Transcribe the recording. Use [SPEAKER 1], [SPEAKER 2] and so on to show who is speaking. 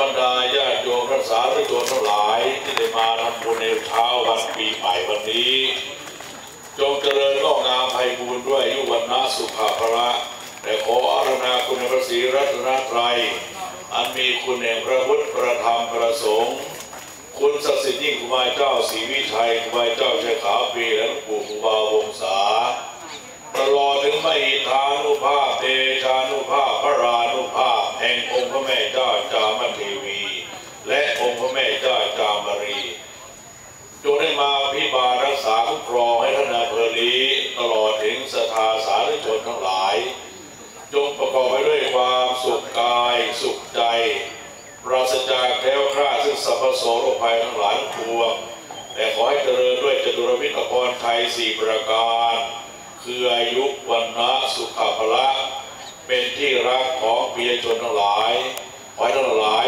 [SPEAKER 1] บรรดาญาติโยมรักษาธุชนทั้งหลายที่ได้มาทำบุญในเช้าวันปีใหม่วันนี้จงเจริญงอกงามไพบูลย์ด้วยอายุวรรณะสุขภละแต่ขออาราธนาคุณพระศรีรัตนตรัยอันมีคุณแห่งพระพุทธพระธรรมพระสงฆ์คุณศักดิ์สิทธิ์ยิ่งครูบาเจ้าศรีวิชัยครูบาเจ้าชัยขาวปีและหลวงปู่ครูบาวงศาตลอดถึงมหิทานุภาพเตชานุภาพพระรานุภาพแห่งองค์พระแม่เจ้าจามเทวีและองค์พระแม่เจ้าจามรีจงได้มาพิบาลรักษาคุ้มครองให้ท่านอำเภอลีตลอดถึงศรัทธาสาธุชนทั้งหลายจงประกอบไปด้วยความสุขกายสุขใจปราศจากแคล้วคลาดซึ่งสรรพโสโรคภัยทั้งหลายทั้งปวงแต่ขอให้เจริญด้วยจตุรวิทย์พรไทย4ประการคืออายุวันนะสุขภละเป็นที่รักของปิยชนทั้งหลายขอให้ทั้งหลาย